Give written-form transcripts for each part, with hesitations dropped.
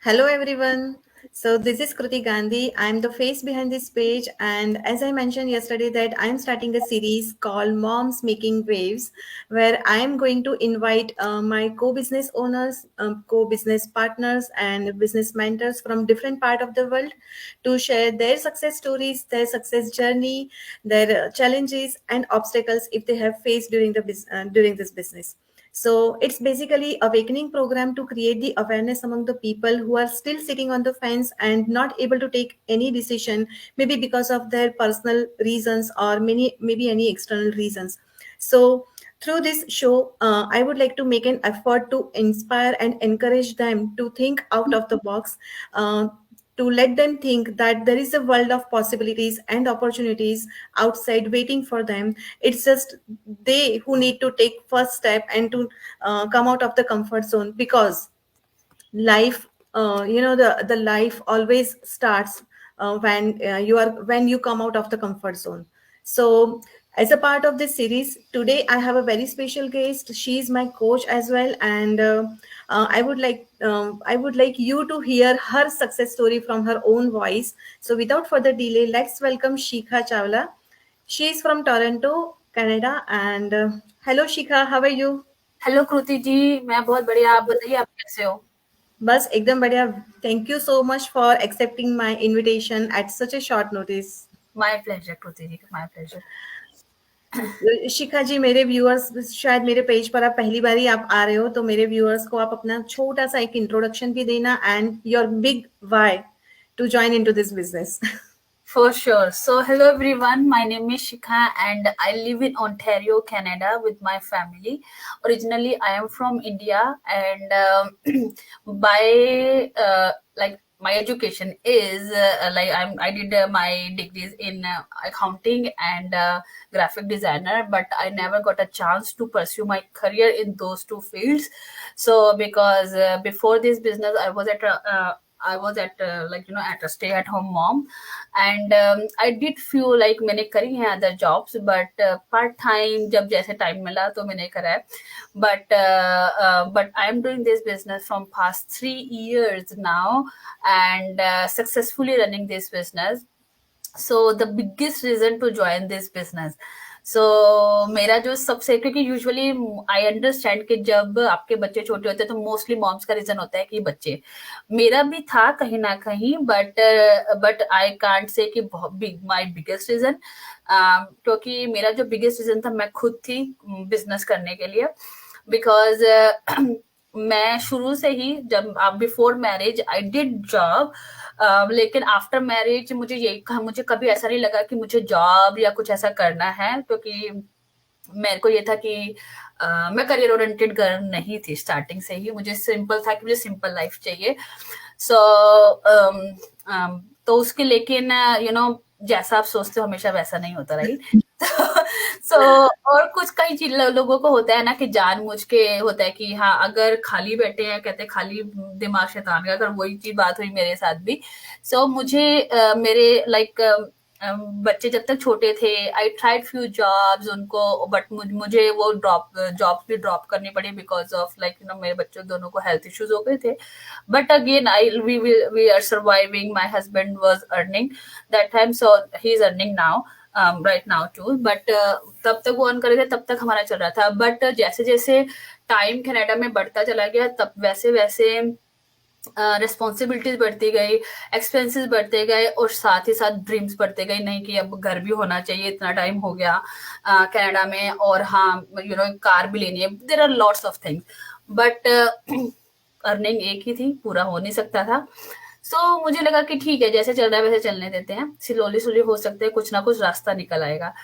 Hello everyone. So this is Kruti Gandhi. I'm the face behind this page, and as I mentioned yesterday that I'm starting a series called Moms Making Waves, where I'm going to invite my co-business owners, co-business partners, and business mentors from different part of the world to share their success stories, their success journey, their challenges and obstacles if they have faced during this business. So it's basically awakening program to create the awareness among the people who are still sitting on the fence and not able to take any decision, maybe because of their personal reasons or maybe any external reasons. So through this show, I would like to make an effort to inspire and encourage them to think out of the box, uh, to let them think that there is a world of possibilities and opportunities outside waiting for them. It's just they who need to take first step and to come out of the comfort zone, because life, the life always starts when you come out of the comfort zone. So as a part of this series today, I have a very special guest. She is my coach as well, and I would like you to hear her success story from her own voice. So without further delay, let's welcome Shikha Chawla. She is from Toronto, Canada, and hello Shikha, how are you? Hello Kriti ji. मैं बहुत बढ़िया। आप बताइए, आप कैसे हो? बस एकदम बढ़िया. Thank you so much for accepting my invitation at such a short notice. My pleasure Kriti ji, my pleasure. Shikha ji, मेरे व्यूअर्स, शायद मेरे पेज पर आप पहली बार ही आप आ रहे हो, तो मेरे व्यूअर्स को आप अपना छोटा सा एक इंट्रोडक्शन भी देना and your big why to join into this business. For sure. So, hello everyone. My name is Shikha and I live in Ontario, Canada with my family. Originally, I am from India and by like my education is I did my degrees in accounting and graphic designer, but I never got a chance to pursue my career in those two fields. So, because before this business, I was at at a stay at home mom, and I did feel like मैंने करी हैं other jobs, but part time जब जैसे time मिला तो मैंने करा है. But I am doing this business from past 3 years now, and successfully running this business. So the biggest reason to join this business, सो मेरा जो सबसे, क्योंकि यूजुअली आई अंडरस्टैंड कि जब आपके बच्चे छोटे होते हैं तो मोस्टली मॉम्स का रीजन होता है कि बच्चे, मेरा भी था कहीं ना कहीं, बट आई कांट से कि माय बिगेस्ट रीजन, क्योंकि मेरा जो बिगेस्ट रीजन था मैं खुद थी बिजनेस करने के लिए. बिकॉज मैं शुरू से ही, जब before marriage I did job, लेकिन आफ्टर मैरिज मुझे कभी ऐसा नहीं लगा कि मुझे जॉब या कुछ ऐसा करना है, क्योंकि मेरे को ये था कि मैं करियर ओरिएंटेड गर्ल नहीं थी स्टार्टिंग से ही. मुझे सिंपल था कि मुझे सिंपल लाइफ चाहिए. सो तो उसके, लेकिन जैसा आप सोचते हो हमेशा वैसा नहीं होता, राइट? सो और कुछ कई चीज लोगों को होता है ना कि जानबूझ के होता है कि हाँ, अगर खाली बैठे हैं, कहते हैं खाली दिमाग शैतान का, अगर वही चीज बात हुई मेरे साथ भी. सो मुझे मेरे बच्चे जब तक छोटे थे, आई ट्राइड फ्यू जॉब्स उनको, बट मुझे वो जॉब्स भी ड्रॉप करनी पड़ी बिकॉज ऑफ मेरे बच्चों दोनों को हेल्थ इश्यूज हो गए थे. But again, we are surviving. My husband was earning that time, so he's earning now, right now too. But तब तक वो अर्न कर रहे थे, तब तक हमारा चल रहा था. बट जैसे जैसे टाइम कनाडा में बढ़ता चला गया, तब वैसे वैसे रिस्पॉन्सिबिलिटीज बढ़ती गई, एक्सपेंसेस बढ़ते गए, और साथ ही साथ ड्रीम्स बढ़ते गए. नहीं कि अब घर भी होना चाहिए, इतना टाइम हो गया कनाडा में, और हाँ कार भी लेनी है. There are lots of things, but earning एक ही थी, पूरा हो नहीं सकता था. सो मुझे लगा कि ठीक है, जैसे चल रहा है वैसे चलने देते हैं, स्लोली स्लोली हो सकते हैं कुछ ना कुछ रास्ता निकल आएगा.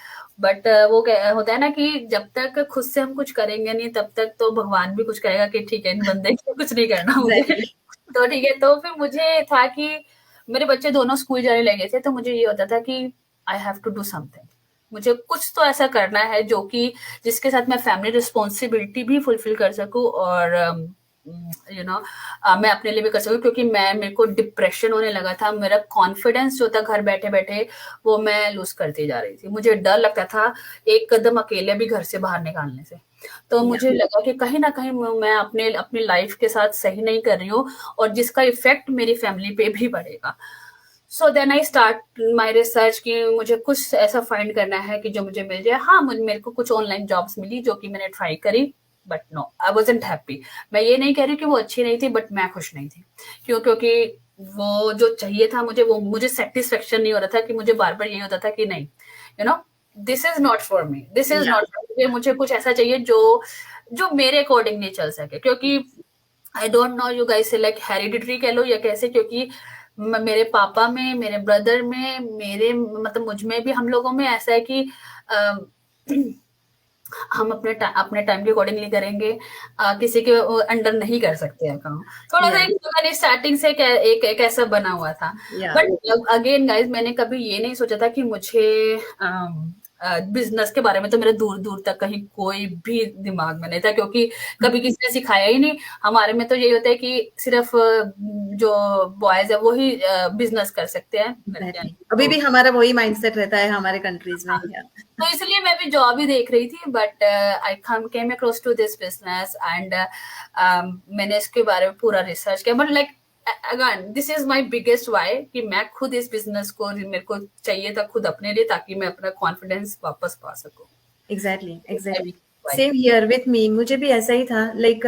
बट वो होता है ना कि जब तक खुद से हम कुछ करेंगे नहीं, तब तक तो भगवान भी कुछ कहेगा कि ठीक है, इन बंदे को कुछ नहीं करना मुझे. Exactly. तो ठीक है, तो फिर मुझे था कि मेरे बच्चे दोनों स्कूल जाने लगे थे, तो मुझे ये होता था कि I have to do something. मुझे कुछ तो ऐसा करना है जो कि जिसके साथ मैं फैमिली रिस्पॉन्सिबिलिटी भी फुलफिल कर सकूं, और मैं अपने लिए भी कर सकूं, क्योंकि मेरे को डिप्रेशन होने लगा था. मेरा कॉन्फिडेंस जो था घर बैठे बैठे, वो मैं लूज करती जा रही थी. मुझे डर लगता था एक कदम अकेले भी घर से बाहर निकालने से. तो या मुझे लगा कि कहीं न कहीं मैं अपने अपनी लाइफ़ के साथ सही नहीं कर रही हूँ और जिसका इफ़ेक्ट मेरी फैमिली पे भी पड़ेगा। So then I start my research कि मुझे कुछ ऐसा फाइंड करना है कि जो मुझे मिल जाए। हाँ, मुझ मेरे को कुछ ऑनलाइन जॉब्स मिली जो कि मैंने ट्राई करी, but no, I wasn't happy. मैं ये नहीं कह रही कि वो अच्छी नहीं थी, बट मैं खुश नहीं थी। क्योंकि वो जो चाहिए था मुझे, वो मुझे सैटिस्फैक्शन नहीं हो रहा था कि मुझे बार-बार यही होता था कि नहीं, you know, this is not for me, this is या नॉट फॉर मी। मुझे कुछ ऐसा चाहिए जो जो मेरे अकॉर्डिंग नहीं चल सके। क्योंकि I don't know you guys से लाइक हेरिडिटरी कह लो या कैसे, क्योंकि मेरे पापा में, मेरे ब्रदर में, मेरे मतलब मुझ में भी, हम लोगों में ऐसा है कि अ, हम अपने टाइम के अकॉर्डिंगली करेंगे, किसी के अंडर नहीं कर सकते हैं काम। थोड़ा सा या एक मैंने स्टार्टिंग से एक ऐसा बना हुआ था। या बट अगेन गाइज, मैंने कभी ये नहीं सोचा था कि मुझे बिजनेस के बारे में तो मेरे दूर दूर तक कहीं कोई भी दिमाग में नहीं था, क्योंकि कभी किसी ने सिखाया ही नहीं। हमारे में तो यही होता है कि सिर्फ जो बॉयज है वो ही बिजनेस कर सकते हैं, लड़कियां एग्जैक्टली, नहीं। अभी तो भी हमारा वही माइंडसेट रहता है हमारे कंट्रीज में। हाँ, तो इसलिए मैं भी जॉब ही देख रही थी। But I come came across to this business and मैंने इसके बारे में पूरा रिसर्च किया। But like again, this is my biggest why कि मैं खुद इस बिजनेस को, मेरे को चाहिए था खुद अपने लिए, ताकि मैं अपना कॉन्फिडेंस वापस पा सकूं। Exactly exactly, Why? Same here with me, मुझे भी ऐसा ही था। लाइक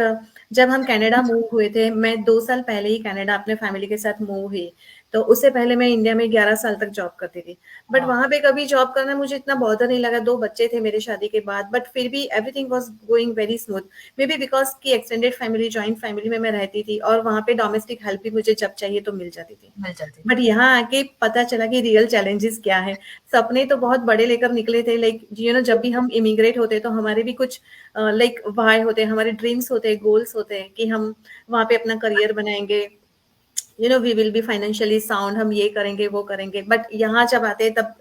जब हम कनाडा मूव हुए थे, मैं 2 साल पहले ही कनाडा अपने फैमिली के साथ मूव हुई। तो उससे पहले मैं इंडिया में 11 साल तक जॉब करती थी। बट हाँ, वहां पे कभी जॉब करना मुझे इतना बॉदर नहीं लगा, 2 बच्चे थे मेरे शादी के बाद, बट फिर भी everything was going very smooth. May be because की एक्सटेंडेड फैमिली, जॉइंट फैमिली में मैं रहती थी, और वहां पे डोमेस्टिक हेल्प भी मुझे जब चाहिए तो मिल जाती थी। मिल जाती बट थी। यहाँ आके पता चला कि रियल चैलेंजेस क्या है। सपने तो बहुत बड़े लेकर निकले थे, लाइक जब भी हम इमिग्रेट होते हैं तो हमारे भी कुछ लाइक वाई होते हैं, हमारे ड्रीम्स होते हैं, गोल्स होते हैं कि हम वहां पे अपना करियर बनाएंगे, we will be financially sound, हम ये करेंगे वो करेंगे। बट यहाँ जब आते हैं तब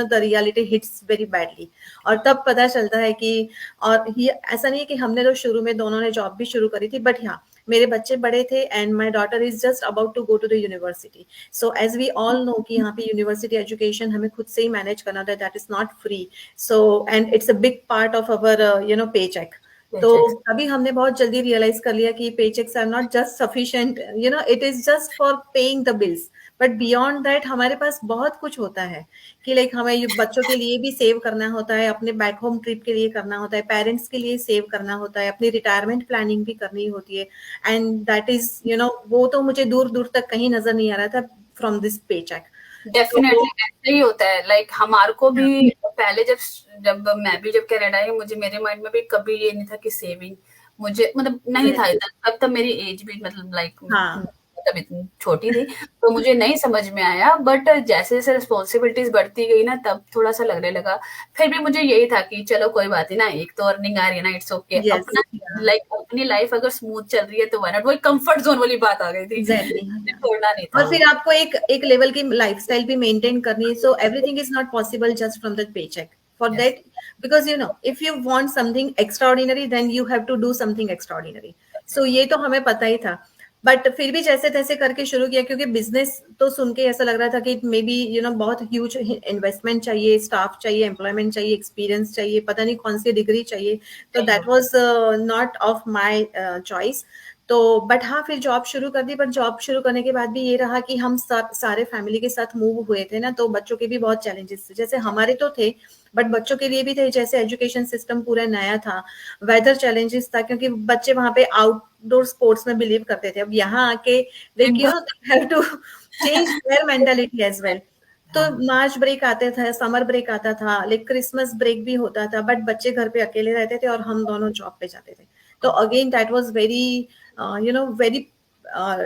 the reality hits very badly. और तब पता चलता है कि, और ये ऐसा नहीं है कि हमने तो शुरू में दोनों ने जॉब भी शुरू करी थी, बट हाँ, मेरे बच्चे बड़े थे and my daughter is just about to go to the university. So as we all know कि यहाँ पे यूनिवर्सिटी एजुकेशन हमें खुद से ही मैनेज करना होता है, that is not free. So and it's a big part of our पे चेक। तो Paychecks. अभी हमने बहुत जल्दी रियलाइज कर लिया कि paychecks are not just sufficient, it is just for paying the bills. But beyond that हमारे पास बहुत कुछ होता है कि लाइक हमें बच्चों के लिए भी सेव करना होता है, अपने बैक होम ट्रिप के लिए करना होता है, पेरेंट्स के लिए सेव करना होता है, अपनी रिटायरमेंट प्लानिंग भी करनी होती है। एंड दैट इज वो तो मुझे दूर दूर तक कहीं नजर नहीं आ रहा था फ्रॉम दिस पे चेक। तो डेफिनेटली ऐसा ही होता है। लाइक हमारे को भी पहले, जब जब मैं भी जब कनाडा आई, मुझे मेरे माइंड में भी कभी ये नहीं था कि सेविंग, मुझे मतलब नहीं था एग्जैक्टली, इतना। तब तब मेरी एज भी मतलब लाइक हाँ तब इतनी छोटी थी, तो मुझे नहीं समझ में आया। बट जैसे जैसे रिस्पॉन्सिबिलिटीज बढ़ती गई ना, तब थोड़ा सा लगने लगा। फिर भी मुझे यही था कि चलो कोई बात नहीं ना, एक तो अर्निंग आ रही है ना, इट्स ओके। यस अपना लाइक अपनी लाइफ अगर स्मूथ चल रही है तो व्हाई नॉट। वही कंफर्ट जोन वाली बात आ गई थी, एग्जैक्टली। मुझे छोड़ना नहीं था और वो। फिर आपको एक एक लेवल की लाइफस्टाइल भी मेंटेन करनी है, so everything is not possible just from the paycheck for yes, that. Because if you want something extraordinary then you have to do something extraordinary. So ये तो हमें पता ही था। बट फिर भी जैसे तैसे करके शुरू किया, क्योंकि बिजनेस तो सुन के ऐसा लग रहा था कि मे बी बहुत ह्यूज इन्वेस्टमेंट चाहिए, स्टाफ चाहिए, एम्प्लॉयमेंट चाहिए, एक्सपीरियंस चाहिए, पता नहीं कौन सी डिग्री चाहिए। तो नहीं दैट होता। Was not of my choice. तो बट हाँ, फिर जॉब शुरू कर दी। बट जॉब शुरू करने के बाद भी ये रहा कि हम सारे फैमिली के साथ मूव हुए थे ना, तो बच्चों के भी बहुत चैलेंजेस थे। जैसे हमारे तो थे, बट बच्चों के लिए भी थे। जैसे एजुकेशन सिस्टम पूरा नया था, वेदर चैलेंजेस था, क्योंकि बच्चे वहां पे आउटडोर स्पोर्ट्स में बिलीव करते थे। अब यहाँ आके लाइक एकदम have to change their mentality as well. तो हाँ, मार्च ब्रेक आते थे, समर ब्रेक आता था, लाइक क्रिसमस ब्रेक भी होता था, बट बच्चे घर पे अकेले रहते थे और हम दोनों जॉब पे जाते थे। तो again that was very very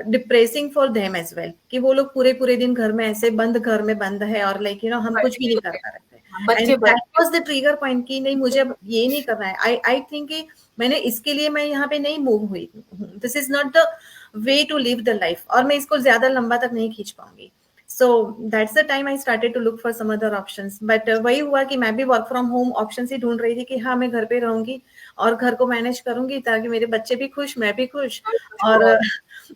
depressing for them as well, कि वो लोग पूरे पूरे दिन घर में ऐसे बंद, घर में बंद है, और लाइक हम कुछ भी नहीं कर पा रहे थे। एंड बच्चे बड़े that was the trigger point कि नहीं, मुझे अब ये नहीं करना है। आई आई थिंक कि मैंने इसके लिए मैं यहाँ पे नहीं मूव हुई हूँ, this is not the way to live the life, और मैं इसको ज्यादा लंबा तक नहीं खींच पाऊंगी। So that's the time I started to look for some other options. But वही हुआ कि मैं भी वर्क फ्रॉम होम ऑप्शन ही ढूंढ रही थी कि हाँ, मैं घर पे रहूंगी और घर को मैनेज करूंगी, ताकि मेरे बच्चे भी खुश, मैं भी खुश। खुश और हुआ।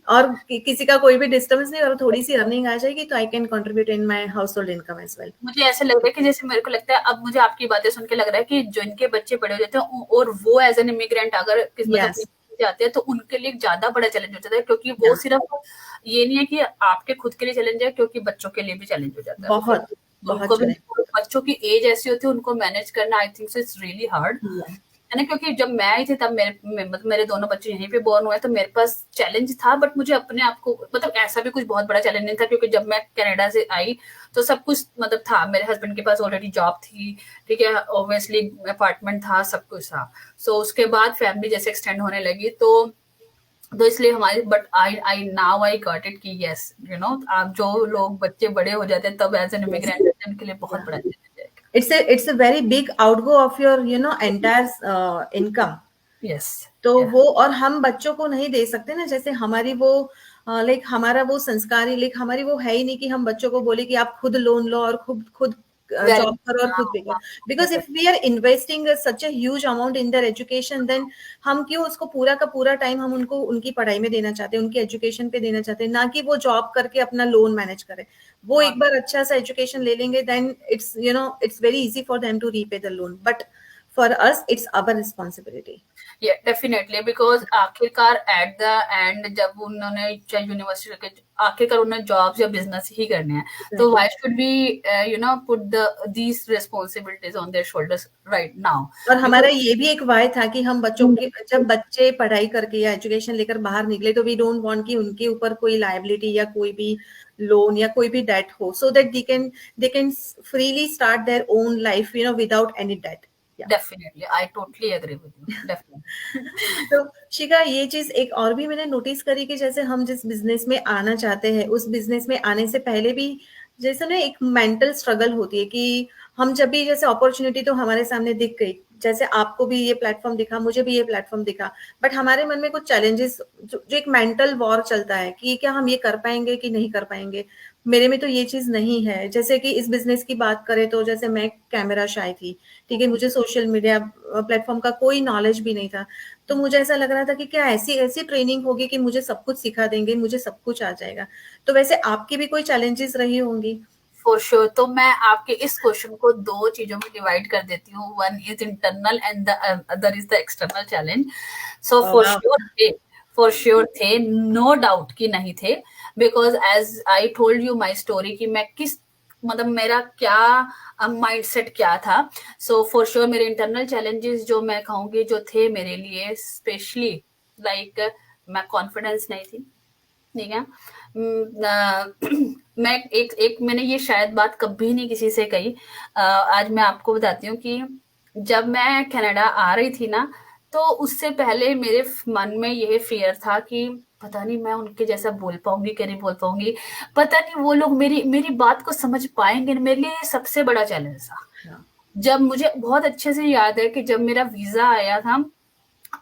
और किसी का कोई भी डिस्टर्बेंस नहीं, और थोड़ी सी अर्निंग आ जाएगी तो I can contribute in my household income as well. मुझे ऐसा लग रहा है कि जैसे मेरे को लगता है अब मुझे आपकी बातें सुन के लग रहा है कि जो इनके बच्चे बड़े हो जाते हैं और वो एज एन इमिग्रेंट अगर किस मतलब यस। अपनी जाते हैं तो उनके लिए ज्यादा बड़ा चैलेंज हो जाता है, क्योंकि वो या सिर्फ ये नहीं है कि आपके खुद के लिए चैलेंज है, क्योंकि बच्चों के लिए भी चैलेंज हो जाता है वो फिर बहुत बहुत उनको भी। चले। बच्चों की एज ऐसी होती है, उनको मैनेज करना I think so it's really hard, या है ना। क्योंकि जब मैं आई थी तब मतलब मेरे दोनों बच्चे यहीं पे बोर्न हुए, तो मेरे पास चैलेंज था, बट मुझे अपने आप को मतलब ऐसा भी कुछ बहुत बड़ा चैलेंज नहीं था, क्योंकि जब मैं कनाडा से आई तो सब कुछ मतलब था, मेरे हस्बैंड के पास ऑलरेडी जॉब थी, ठीक है, ऑब्वियसली अपार्टमेंट था, सब कुछ था। सो उसके बाद फैमिली जैसे एक्सटेंड होने लगी तो इसलिए हमारी, but I now I got it कि यस यू नो, आप जो लोग बच्चे बड़े हो जाते हैं तब एज एन यस। इमिग्रेंट उनके लिए बहुत या बड़ा चैलेंज है। It's a very big outgo of your entire income. Yes. तो या वो, और हम बच्चों को नहीं दे सकते ना, जैसे हमारी वो लाइक हमारा वो संस्कार ही, लाइक हमारी वो है ही नहीं कि हम बच्चों को बोले कि आप खुद लोन लो और खुद खुद वेरी। जॉब करो और हाँ खुद पे करो। हाँ। Because if we are investing such a huge amount in their education, then हम क्यों उसको पूरा का पूरा टाइम हम उनको उनकी पढ़ाई में देना चाहते हैं, उनकी एजुकेशन पे देना चाहते हैं, ना कि वो जॉब करके अपना लोन मैनेज करें। वो हाँ। एक बार अच्छा सा एजुकेशन ले लेंगे, then it's very easy for them to repay the loan, but for us it's our responsibility. या डेफिनेटली, बिकॉज आखिरकार एट द एंड जब उन्होंने चाहे यूनिवर्सिटी के, आखिरकार उन्हें जॉब्स या बिजनेस ही करने हैं, तो exactly. Why should be you know put the these responsibilities on their shoulders right now. और हमारा बिकॉज ये भी एक वाय था कि हम बच्चों के, जब बच्चे पढ़ाई करके या एजुकेशन लेकर बाहर निकले, तो वी डोंट वांट कि उनके ऊपर कोई लायबिलिटी या कोई भी लोन या कोई भी डेट हो, so that they can freely start their own life without any debt. Definitely I totally agree with you, definitely. तो शिखा, ये चीज एक और भी मैंने नोटिस करी कि जैसे हम जिस बिजनेस में आना चाहते हैं, उस बिजनेस में आने से पहले भी जैसे ना एक मेंटल स्ट्रगल होती है कि हम जब भी, जैसे अपॉर्चुनिटी तो हमारे सामने दिख गई, जैसे आपको भी ये प्लेटफॉर्म दिखा, मुझे भी ये प्लेटफॉर्म दिखा, बट हमारे मन में कुछ चैलेंजेस, जो एक मेंटल वॉर चलता है कि क्या हम ये कर पाएंगे कि नहीं कर पाएंगे। मेरे में तो ये चीज नहीं है। जैसे कि इस बिजनेस की बात करें तो जैसे मैं कैमरा शाय थी, ठीक है, मुझे सोशल मीडिया प्लेटफॉर्म का कोई नॉलेज भी नहीं था। तो मुझे ऐसा लग रहा था कि क्या ऐसी ऐसी ट्रेनिंग होगी कि मुझे सब कुछ सिखा देंगे, मुझे सब कुछ आ जाएगा। तो वैसे आपकी भी कोई चैलेंजेस रही होंगी? For sure. तो मैं आपके इस क्वेश्चन को दो चीजों में डिवाइड कर देती हूँ, one is internal and the other is the external challenge. So वाह। फॉर श्योर थे, नो डाउट कि नहीं थे, because as I told you my story कि मैं किस मतलब मेरा क्या माइंडसेट क्या था। सो फॉर श्योर मेरे इंटरनल चैलेंजेस जो मैं कहूंगी जो थे मेरे लिए स्पेशली, लाइक मैं कॉन्फिडेंस नहीं थी, ठीक है। मैं एक एक मैंने ये शायद बात कभी नहीं किसी से कही, आज मैं आपको बताती हूँ कि जब मैं कनाडा आ रही थी ना, तो उससे पहले मेरे मन में यह फियर था कि पता नहीं मैं उनके जैसा बोल पाऊंगी कि नहीं बोल पाऊंगी, पता नहीं वो लोग मेरी मेरी बात को समझ पाएंगे। मेरे लिए ये सबसे बड़ा चैलेंज था। हाँ। जब मुझे बहुत अच्छे से याद है कि जब मेरा वीजा आया था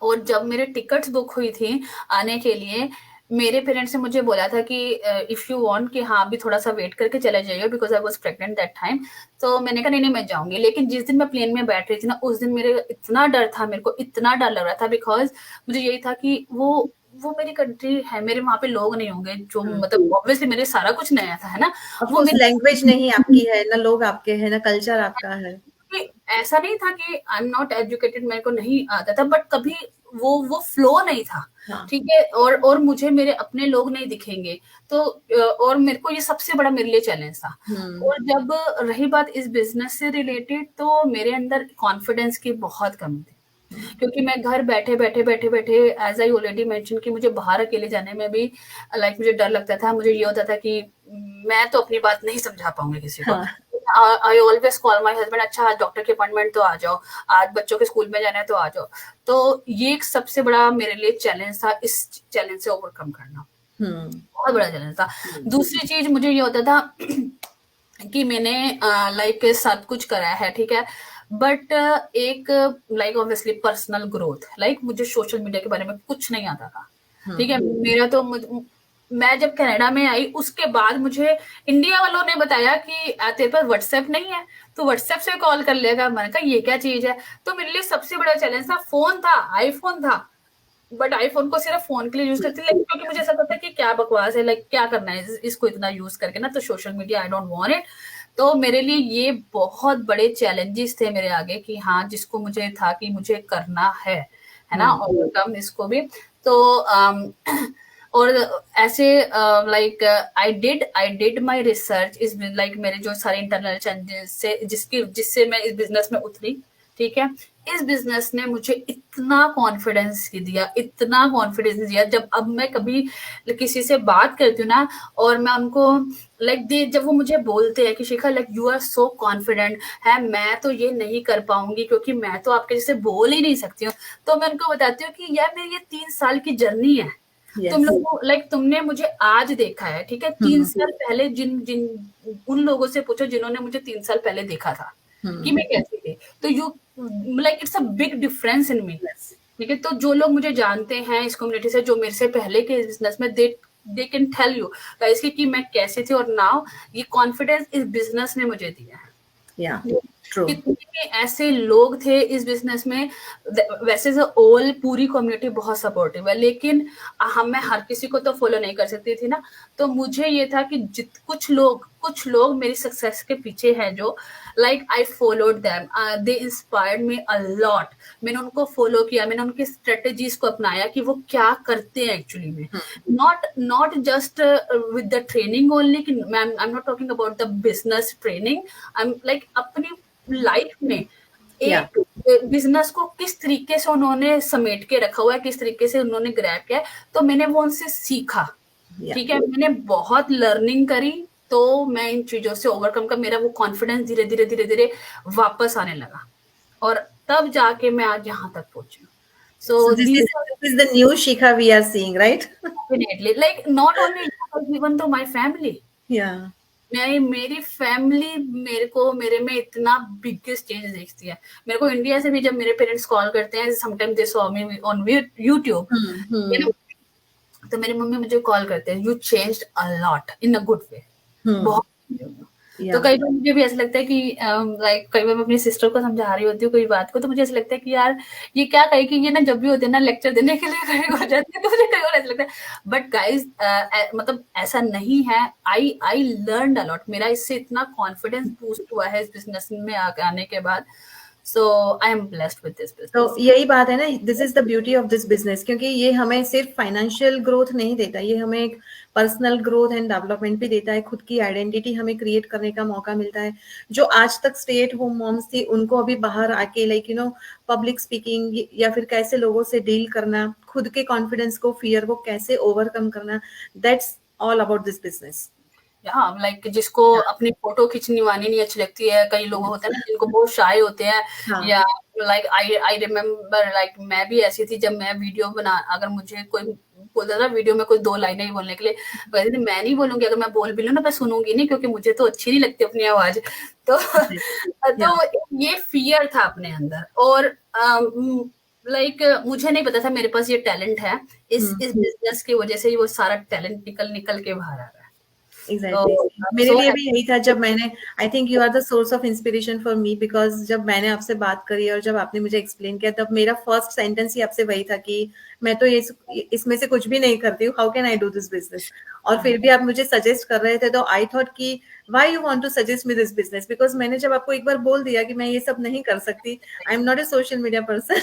और जब मेरे टिकट्स बुक हुई थी आने के लिए, मेरे पेरेंट्स ने मुझे बोला था कि इफ यू वांट कि हाँ अभी थोड़ा सा वेट करके चले जाइए, because I was pregnant that time. तो मैंने कहा नहीं नहीं मैं जाऊंगी, लेकिन जिस दिन मैं प्लेन में बैठ रही थी ना, उस दिन मेरे इतना डर था, मेरे को इतना डर लग रहा था, बिकॉज मुझे यही था कि वो मेरी कंट्री है, मेरे वहां पे लोग नहीं होंगे जो मतलब ऑब्वियसली मेरे सारा कुछ नया था, है ना। ऑफ वो कोर्स मेरे लैंग्वेज नहीं आपकी है ना, लोग आपके हैं ना, कल्चर आपका है। कि ऐसा नहीं था कि आई एम नॉट एजुकेटेड, मेरे को नहीं आता था, बट कभी वो फ्लो नहीं था, हाँ। ठीक है। और मुझे मेरे अपने लोग नहीं दिखेंगे, तो और मेरे को ये सबसे बड़ा मेरे लिए चैलेंज था। हम्म। और जब रही बात इस बिजनेस से रिलेटेड, तो मेरे अंदर कॉन्फिडेंस की बहुत कमी थी, क्योंकि मैं घर बैठे एज आई ऑलरेडी मेंशन कि मुझे बाहर अकेले जाने में भी लाइक मुझे डर लगता था। मुझे ये होता था कि मैं तो अपनी बात नहीं समझा पाऊंगी किसी को। हाँ। I always call my husband, अच्छा आज डॉक्टर की अपॉइंटमेंट तो आ जाओ, आज बच्चों के स्कूल में जाना है तो आ जाओ। तो ये एक सबसे बड़ा मेरे लिए चैलेंज था, इस चैलेंज से ओवरकम करना हम्म। बहुत बड़ा चैलेंज था। दूसरी चीज मुझे ये होता था कि मैंने लाइक सब कुछ करा है, ठीक है, बट एक like obviously personal growth, like मुझे सोशल मीडिया के बारे में कुछ नहीं आता था, ठीक है। मेरा तो मैं जब कनाडा में आई उसके बाद मुझे इंडिया वालों ने बताया कि तेरे पास व्हाट्सएप नहीं है, तो व्हाट्सएप से कॉल कर लेगा। मैंने कहा ये क्या चीज है। तो मेरे लिए सबसे बड़ा चैलेंज था, फोन था, आईफोन था, बट आईफोन को सिर्फ फोन के लिए यूज करती थी, लेकिन क्योंकि मुझे ऐसा पता कि क्या क्या बकवास है, लाइक क्या करना है इसको इतना यूज करके ना, तो social media I don't want it. तो मेरे लिए ये बहुत बड़े चैलेंजेस थे मेरे आगे कि हाँ, जिसको मुझे था कि मुझे करना है ना, Hmm. ओवरकम इसको भी। तो और ऐसे like I did my research इस, लाइक मेरे जो सारे इंटरनल चेंजेस से जिससे मैं इस बिजनेस में उतरी, ठीक है। इस बिजनेस ने मुझे इतना कॉन्फिडेंस दिया, इतना कॉन्फिडेंस दिया, जब अब मैं कभी किसी से बात करती हूँ ना, और मैं उनको लाइक दे जब वो मुझे बोलते हैं कि Shikha like you are so confident है, मैं तो ये नहीं कर पाऊंगी क्योंकि मैं तो आपके जैसे बोल ही नहीं सकती हूँ। तो मैं उनको बताती हूँ कि यार मेरी ये 3 साल की जर्नी है। तुम Yes. लोगों लाइक तुमने मुझे आज देखा है, ठीक है। तीन Hmm. साल पहले जिन जिन उन लोगों से पूछो जिन्होंने मुझे 3 साल पहले देखा था कि Hmm. मैं कैसी थी, तो you like it's a big difference in me, Yes. ठीक है। तो जो लोग मुझे जानते हैं इस कम्युनिटी से, जो मेरे से पहले के बिजनेस में, they can tell you guys कि मैं कैसी थी, और नाउ ये कॉन्फिडेंस इस बिजनेस ने मुझे दिया है। Yeah. True. कितने भी ऐसे लोग थे इस बिजनेस में, वैसे जो ओल पूरी कम्युनिटी बहुत सपोर्टिव है, लेकिन हम मैं हर किसी को तो फॉलो नहीं कर सकती थी ना। तो मुझे ये था कि कुछ लोग मेरी सक्सेस के पीछे हैं, जो like I followed them, they inspired me a lot. मैंने उनको फॉलो किया, मैंने उनकी स्ट्रेटेजीज को अपनाया कि वो क्या करते हैं एक्चुअली में, not not just with the training only, कि I am not talking about the business training, I am like अपनी लाइफ में Yeah. एक बिजनेस को किस तरीके से उन्होंने समेट के रखा हुआ है, किस तरीके से उन्होंने ग्रैब किया है, तो मैंने वो उनसे सीखा, Yeah. ठीक है। मैंने बहुत लर्निंग करी, तो मैं इन चीजों से ओवरकम कर, मेरा वो कॉन्फिडेंस धीरे धीरे धीरे धीरे वापस आने लगा, और तब जाके मैं आज यहाँ तक पहुंची हूँ। So so this these is this is the new Shikha we are seeing, right? Definitely like not only even तो माई फैमिली, Yeah. नहीं, मेरी फैमिली मेरे को मेरे में इतना बिगेस्ट चेंज देखती है। मेरे को इंडिया से भी जब मेरे पेरेंट्स कॉल करते हैं, sometime they saw me on YouTube, Hmm. Hmm. तो मेरी मम्मी मुझे कॉल करते हैं, you changed a lot in a good way, Hmm. बहुत। तो Yeah. कई बार मुझे भी ऐसा लगता है कि लाइक कई बार मैं अपनी सिस्टर को समझा रही होती हूँ कोई बात को, तो मुझे ऐसा लगता है कि यार ये क्या कहे कि ये ना जब भी होते हैं ना लेक्चर देने के लिए खड़े हो जाते हैं, तो मुझे कई बार ऐसा लगता है। बट गाइज मतलब ऐसा नहीं है, आई लर्न अ लॉट, मेरा इससे इतना कॉन्फिडेंस बूस्ट हुआ है इस बिजनेस में आने के बाद। So I am blessed with this तो बिजनेस। यही बात है ना, this is the beauty of this business, क्योंकि ये हमें सिर्फ फाइनेंशियल ग्रोथ नहीं देता, ये हमें एक पर्सनल ग्रोथ एंड डेवलपमेंट भी देता है, खुद की आइडेंटिटी हमें क्रिएट करने का मौका मिलता है। जो आज तक स्टे एट होम मॉम्स थी, उनको अभी बाहर आके लाइक पब्लिक स्पीकिंग या फिर कैसे लोगों से डील करना, खुद के कॉन्फिडेंस को, फियर को कैसे ओवरकम करना, that's all about this business. हाँ, लाइक जिसको अपनी फोटो खिंचवानी नहीं अच्छी लगती है, कई लोग होते हैं ना जिनको बहुत शाय होते हैं, हाँ। या लाइक आई रिमेम्बर लाइक मैं भी ऐसी थी, जब मैं वीडियो बना, अगर मुझे कोई बोलता था वीडियो में कोई 2 लाइनें ही बोलने के लिए, कहती थी मैं नहीं बोलूंगी, अगर मैं बोल भी लूँ ना मैं सुनूंगी नहीं, क्योंकि मुझे तो अच्छी नहीं लगती अपनी आवाज। तो या तो ये फियर था अपने अंदर, और लाइक मुझे नहीं पता था मेरे पास ये टैलेंट है, इस बिजनेस की वजह से ही वो सारा टैलेंट निकल निकल के बाहर आ रहा है। एग्जैक्टली तो exactly. मेरे सो लिए भी यही था, जब मैंने, I think you are the source of inspiration for me, because जब मैंने आपसे बात करी और जब आपने मुझे एक्सप्लेन किया, तब मेरा फर्स्ट सेंटेंस ही आपसे वही था कि मैं तो ये इसमें से कुछ भी नहीं करती हूँ, how can I do this business. और फिर भी आप मुझे सजेस्ट कर रहे थे, तो आई थॉट कि why you want to suggest me this business, because मैंने जब आपको एक बार बोल दिया कि मैं ये सब नहीं कर सकती, आई am not a social media person,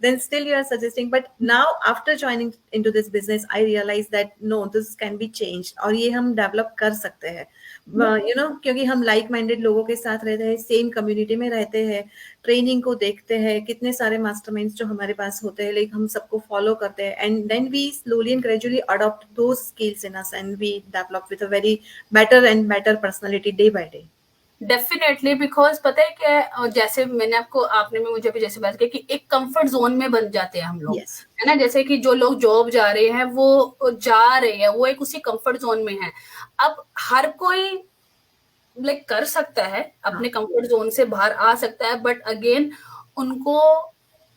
then still you are suggesting. But now after joining into this business, I realize that no, this can be changed, और ये हम डेवलप कर सकते हैं, क्योंकि हम लाइक माइंडेड लोगों के साथ रहते हैं, सेम कम्युनिटी में रहते हैं, ट्रेनिंग को देखते हैं, कितने सारे मास्टरमाइंड्स जो हमारे पास होते हैं, लाइक हम सबको फॉलो करते हैं, and then we slowly and gradually adopt those skills in us, and we develop with a very better and better personality day by day. Definitely, because पता है क्या है, जैसे मैंने आपने भी मुझे भी जैसे बात की कि एक कंफर्ट जोन में बन जाते हैं हम लोग, यस। है ना। जैसे कि जो लोग जॉब जा रहे हैं वो जा रहे हैं, वो एक उसी कंफर्ट जोन में है। अब हर कोई लाइक कर सकता है, अपने कंफर्ट जोन से बाहर आ सकता है, बट अगेन उनको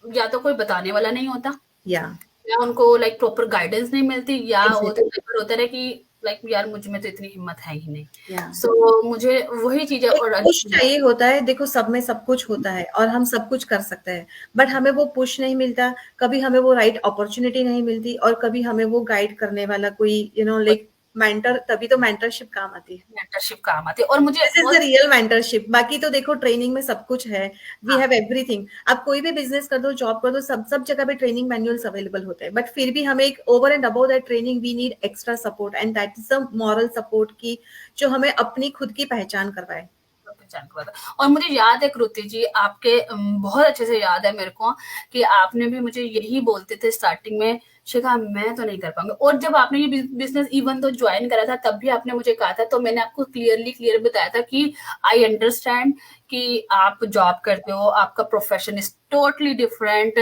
या तो कोई बताने वाला नहीं होता, या या उनको लाइक प्रॉपर गाइडेंस नहीं मिलती, या एग्जैक्टली। होता है कि लाइक यार मुझ में तो इतनी हिम्मत है ही नहीं। या सो मुझे वही चीजें एक और पुश चाहिए होता है। देखो सब में सब कुछ होता है और हम सब कुछ कर सकते हैं, बट हमें वो पुश नहीं मिलता, कभी हमें वो राइट अपॉर्चुनिटी नहीं मिलती और कभी हमें वो गाइड करने वाला कोई लाइक मेंटर, तभी तो मेंटरशिप काम आती है। मेंटरशिप काम आती है। और मुझे दिस इज द बहुत रियल मेंटरशिप। बाकी तो देखो ट्रेनिंग में सब कुछ है, वी हाँ हैव एवरीथिंग। आप कोई भी बिजनेस कर दो, जॉब कर दो, सब सब जगह पे ट्रेनिंग मैनुअल्स अवेलेबल होते हैं, बट फिर भी हमें एक over and above that training we need extra support, and that is the moral support की जो हमें अपनी खुद की पहचान करवाए। पहचान को था। और मुझे याद है कृति जी, आपके बहुत अच्छे से याद है मेरे को कि आपने भी मुझे यही बोलते थे स्टार्टिंग में, शिखा मैं तो नहीं कर पाऊंगा। और जब आपने ये बिजनेस इवन तो ज्वाइन करा था तब भी आपने मुझे कहा था, तो मैंने आपको क्लियर बताया था कि आई अंडरस्टैंड कि आप जॉब करते हो, आपका प्रोफेशन इज टोटली डिफरेंट,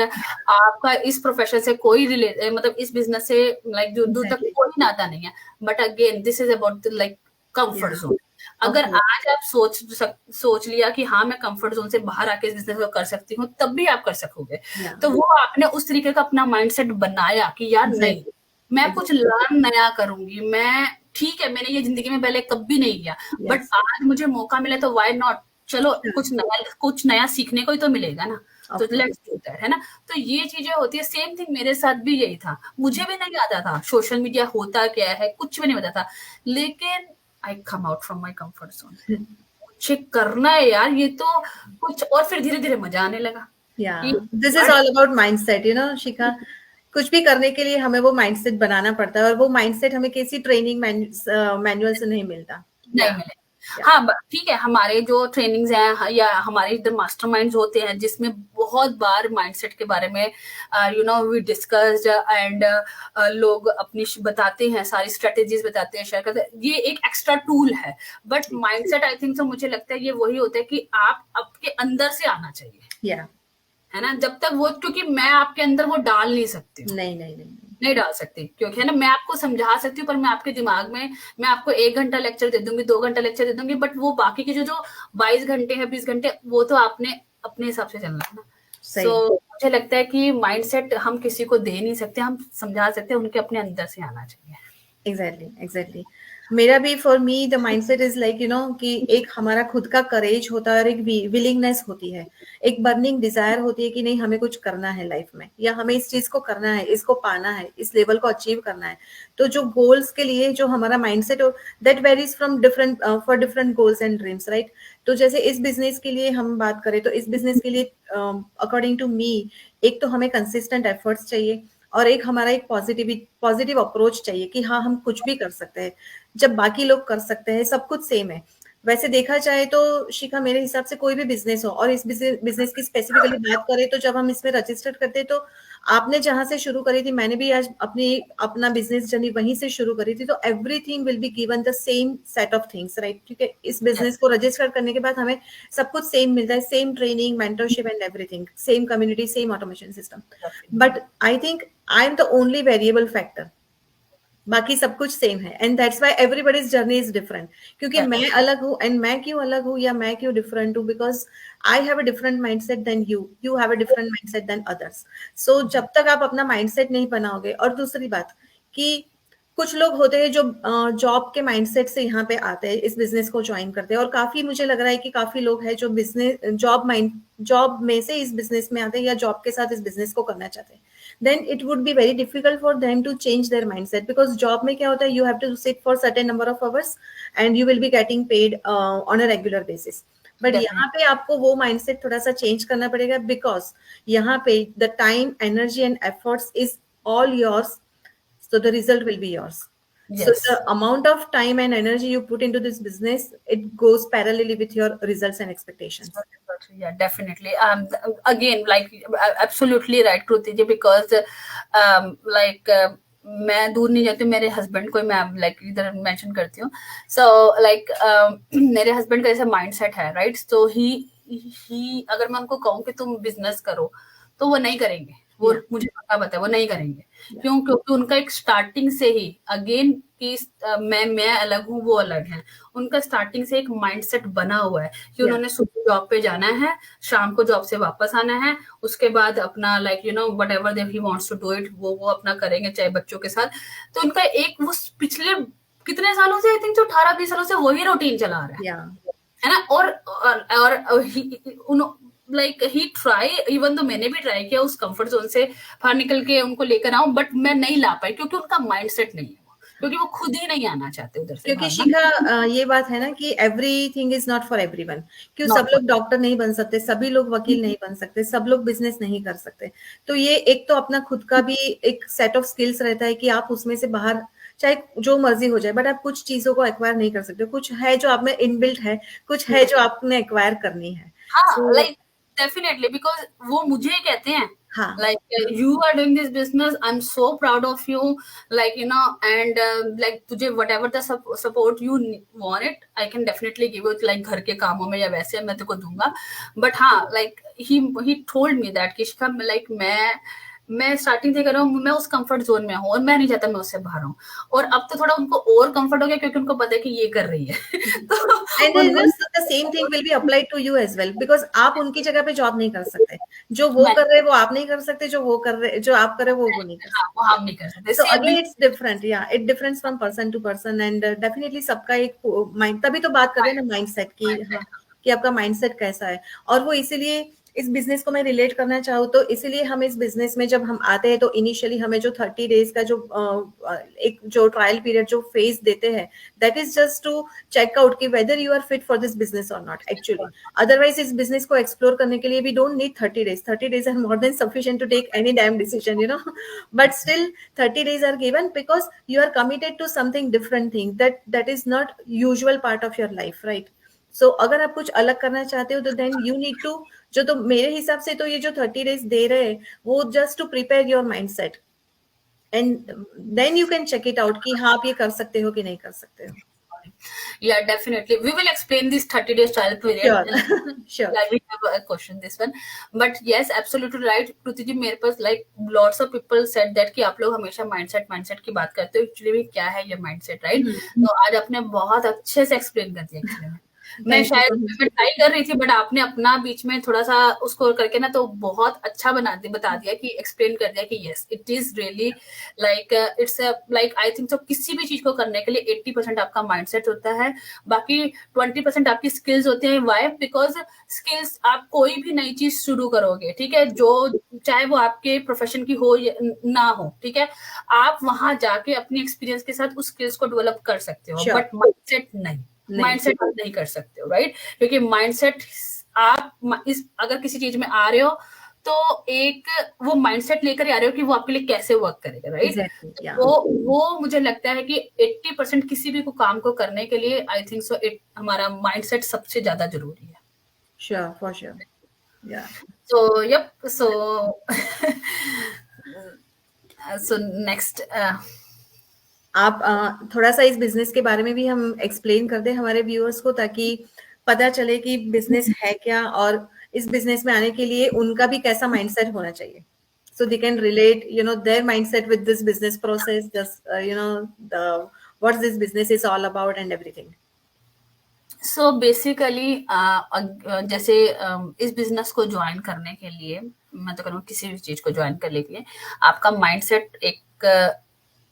आपका इस प्रोफेशन से कोई मतलब इस बिजनेस से लाइक दूर दूर तक एग्जैक्टली। कोई नाता नहीं है। But again this is about like comfort या जोन। ऑफ अगर आज आप सोच लिया कि हाँ मैं कंफर्ट जोन से बाहर आके इस बिजनेस को कर सकती हूँ, तब भी आप कर सकोगे। या तो वो आपने उस तरीके का अपना माइंडसेट बनाया कि यार नहीं, एग्जैक्टली। मैं कुछ एग्जैक्टली। लर्न नया करूंगी। मैं ठीक है, मैंने ये जिंदगी में पहले कभी नहीं किया, बट यस। आज मुझे मौका मिले तो व्हाई नॉट। चलो कुछ नया सीखने को ही तो मिलेगा ना। तो of let's course. Do that, है ना। तो ये चीजें होती है। सेम थिंग मेरे साथ भी यही था। मुझे भी नहीं आता था सोशल मीडिया होता क्या है, कुछ भी नहीं पता था। लेकिन I come out from my comfort zone. मुझे करना है यार ये तो कुछ। और फिर धीरे धीरे मजा आने लगा या कि this is all about mindset, Shikha. कुछ भी करने के लिए हमें वो माइंडसेट बनाना पड़ता है, और वो माइंडसेट हमें किसी ट्रेनिंग मैनुअल से नहीं मिलता। नहीं या मिले। या हाँ, ठीक है, हमारे जो ट्रेनिंग्स हैं या हमारे इधर मास्टरमाइंड्स होते हैं जिसमें बहुत बार माइंडसेट के बारे में वी डिस्कस्ड एंड लोग अपनी बताते हैं, सारी स्ट्रेटेजीज बताते हैं, शेयर करते हैं। ये एक एक्स्ट्रा टूल है। बट माइंडसेट आई थिंक तो मुझे लगता है ये वही होता है कि आप आपके अंदर से आना चाहिए, या है ना। जब तक वो, क्योंकि मैं आपके अंदर वो डाल नहीं सकती हूँ, नहीं नहीं नहीं। नहीं डाल सकती, क्योंकि है ना मैं आपको समझा सकती हूँ पर मैं आपके दिमाग में, मैं आपको 1 घंटा लेक्चर दे दूंगी, 2 घंटा लेक्चर दे दूंगी, बट वो बाकी के जो जो 22 घंटे है, 20 घंटे, वो तो आपने अपने हिसाब से चलना है ना। सही। सो मुझे लगता है कि माइंडसेट हम किसी को दे नहीं सकते, हम समझा सकते हैं, उनके अपने अंदर से आना चाहिए। Exactly exactly. मेरा भी, for me the mindset is like कि एक हमारा खुद का करेज होता है और एक विलिंगनेस होती है, एक बर्निंग डिजायर होती है कि नहीं हमें कुछ करना है लाइफ में, या हमें इस चीज को करना है, इसको पाना है, इस लेवल को अचीव करना है। तो जो गोल्स के लिए जो हमारा माइंडसेट हो, that varies from different for different goals and dreams, right. तो जैसे इस बिजनेस के लिए हम बात करें, तो इस बिजनेस के लिए अकॉर्डिंग टू मी, एक तो हमें कंसिस्टेंट एफर्ट्स चाहिए, और एक हमारा एक पॉजिटिव अप्रोच चाहिए कि हाँ हम कुछ भी कर सकते हैं जब बाकी लोग कर सकते हैं, सब कुछ सेम है। वैसे देखा जाए तो शिखा, मेरे हिसाब से कोई भी बिजनेस हो, और इस बिजनेस की स्पेसिफिकली बात करें, तो जब हम इसमें रजिस्टर करते हैं, तो आपने जहां से शुरू करी थी, मैंने भी आज अपना बिजनेस जर्नी वहीं से शुरू करी थी, तो everything will be given the same set of things, right. ठीक है, इस बिजनेस यस, को रजिस्टर करने के बाद हमें सब कुछ सेम मिलता है, same training, mentorship and everything, same community, same automation system. But I think I am the only variable factor, बाकी सब कुछ सेम है, and that's why everybody's journey is different. क्योंकि मैं अलग हूँ, एंड मैं क्यों अलग हूँ या मैं क्यों डिफरेंट हूँ, because I have a different mindset than you, you have a different mindset than others. So जब तक आप अपना माइंडसेट नहीं बनाओगे, और दूसरी बात कि कुछ लोग होते हैं जो जॉब के माइंडसेट से यहाँ पे आते हैं, इस बिजनेस को ज्वाइन करते हैं, और काफी मुझे लग रहा है कि काफी लोग हैं जो बिजनेस जॉब में से इस बिजनेस में आते हैं, या जॉब के साथ इस बिजनेस को करना चाहते हैं। then it would be very difficult for them to change their mindset, because job में क्या होता है, you have to sit for certain number of hours and you will be getting paid on a regular basis. But definitely. यहाँ पे आपको वो mindset थोड़ा सा चेंज करना पड़ेगा, बिकॉज यहाँ पे the time, energy and efforts is all yours, so the result will be yours. So yes, the amount of time and energy you put into this business, it goes parallelly with your results and expectations. yeah, definitely. Again, like absolutely right, Kruti ji, because like मैं दूर नहीं जाती हूँ, मेरे husband को मैं like इधर mention करती हूँ। सो लाइक मेरे हस्बैंड का ऐसा माइंडसेट है, राइट। तो ही अगर मैं उनको कहूँ कि तुम बिजनेस करो, तो वो नहीं करेंगे। वो Yeah, मुझे पता है वो नहीं करेंगे। yeah, क्यों? क्योंकि उनका एक स्टार्टिंग से ही अगेन कि मैं अलग हूँ, वो अलग है। उनका स्टार्टिंग से एक माइंडसेट बना हुआ है कि yeah. उन्होंने सुबह जॉब पे जाना है, शाम को जॉब से वापस आना है, उसके बाद अपना like whatever he wants to do it, वो अपना करेंगे चाहे बच्चों के साथ। तो उनका एक वो पिछले कितने सालों से, आई थिंक जो 18-20 सालों से वही रूटीन चला रहा Yeah. है ना। और लाइक ही ट्राई, इवन तो मैंने भी ट्राई किया उस कंफर्ट जोन से बाहर निकल के उनको लेकर आऊं, बट मैं नहीं ला पाई क्योंकि उनका माइंडसेट नहीं है वो, क्योंकि वो खुद ही नहीं आना चाहते उधर से क्योंकि बाहर ना। शिखा ये बात है ना कि everything is not for everyone. क्यों सब नॉट लोग डॉक्टर नहीं बन सकते, सभी लोग वकील नहीं बन सकते, सब लोग बिजनेस नहीं कर सकते। तो ये एक तो अपना खुद का भी एक सेट ऑफ स्किल्स रहता है कि आप उसमें से बाहर चाहे जो मर्जी हो जाए, बट आप कुछ चीजों को एक्वायर नहीं कर सकते। कुछ है जो आप में इनबिल्ट है, कुछ है जो आपने एक्वायर करनी है। हाँ, सो लाइक डेफिनेटली, बिकॉज वो मुझे ही कहते हैं हाँ, like you are doing this business, I am so proud of you, like you know, and like तुझे whatever the support you want it, I can definitely give it, like घर के कामों में या वैसे मैं तेको दूंगा। बट हाँ, like he told me that किशका, लाइक मैं स्टार्टिंग से कर रहा हूँ, मैं उस कंफर्ट जोन में हूँ और मैं नहीं चाहता मैं उससे बाहर हूँ। और अब तो थोड़ा उनको और कंफर्ट हो गया क्योंकि उनको पता है कि ये कर रही है एंड तो उनको the same thing will be applied to you as well, because आप उनकी जगह पे जॉब नहीं कर सकते। जो वो मैं, कर रहे हैं वो आप नहीं कर सकते, जो वो कर रहे जो आप कर रहे हो वो नहीं कर हाँ, सकते। वो हम नहीं कर सकते, So same again, it's different. Yeah, it differs from person to person and definitely सबका एक माइंड, तभी तो बात कर रहे हैं ना माइंडसेट की। हाँ, बिल्कुल। कि आपका माइंडसेट कैसा है। और वो इसीलिए इस बिजनेस को मैं रिलेट करना चाहूँ तो इसीलिए हम इस बिजनेस में जब हम आते हैं तो इनिशियली हमें जो 30 डेज का जो एक जो ट्रायल पीरियड जो फेज देते हैं, that is just to check out कि whether you are fit for this business or not actually. Otherwise इस बिजनेस को एक्सप्लोर करने के लिए we don't need 30 days. 30 days are more than sufficient to take any damn decision, you know. But still 30 days are given because you are committed to something different thing that is not usual part of your life, right? So अगर आप कुछ अलग करना चाहते हो तो then you need to, जो तो मेरे हिसाब से तो ये जो 30 days दे रहे हैं वो just to prepare your mindset and then you can check it out कि हाँ आप ये कर सकते हो कि नहीं कर सकते हो। Yeah, definitely. We will explain this 30 days trial period. Sure. Sure. Yeah, we have a question this one. But yes, absolutely right. Kruti ji, मेरे पास like lots of people said that कि आप लोग हमेशा mindset की बात करते हो. Actually में क्या है ये mindset, right? तो आज आपने बहुत अच्छे से explain कर दिया actually में। मैं Thank you शायद so much. मैं ट्राई कर रही थी बट आपने अपना बीच में थोड़ा सा उसको करके ना तो बहुत अच्छा बता दिया कि एक्सप्लेन कर दिया कि yes it is really like it's like I think तो किसी भी चीज को करने के लिए 80% आपका माइंडसेट होता है, बाकी 20% आपकी स्किल्स होते हैं। वाई? बिकॉज स्किल्स, आप कोई भी नई चीज शुरू करोगे, ठीक है, जो चाहे वो आपके प्रोफेशन की हो या ना हो, ठीक है, आप वहां जाके अपनी एक्सपीरियंस के साथ उस स्किल्स को डेवलप कर सकते हो, Sure. बट माइंडसेट नहीं, नहीं। माइंडसेट आप नहीं कर सकते हो, राइट? क्योंकि माइंडसेट आप इस अगर किसी चीज में आ रहे हो तो एक वो माइंडसेट लेकर आ रहे हो कि वो आपके लिए कैसे वर्क करेगा, राइट? Exactly. Yeah. वो मुझे लगता है कि 80% किसी भी काम को करने के लिए आई थिंक सो हमारा माइंडसेट सबसे ज्यादा जरूरी है। Sure. For sure. Yeah. So yup, so so next आप थोड़ा सा इस बिजनेस के बारे में भी हम एक्सप्लेन कर दें हमारे व्यूअर्स को, ताकि पता चले कि बिजनेस है क्या और इस बिजनेस में आने के लिए उनका भी कैसा माइंडसेट होना चाहिए, so they can relate, you know, their mindset with this business process, just you know, the what this business is all about and everything. So basically जैसे इस बिजनेस को ज्वाइन करने के लिए, मैं तो कहूँ किसी भी चीज को ज्वाइन करने के लिए आपका माइंडसेट एक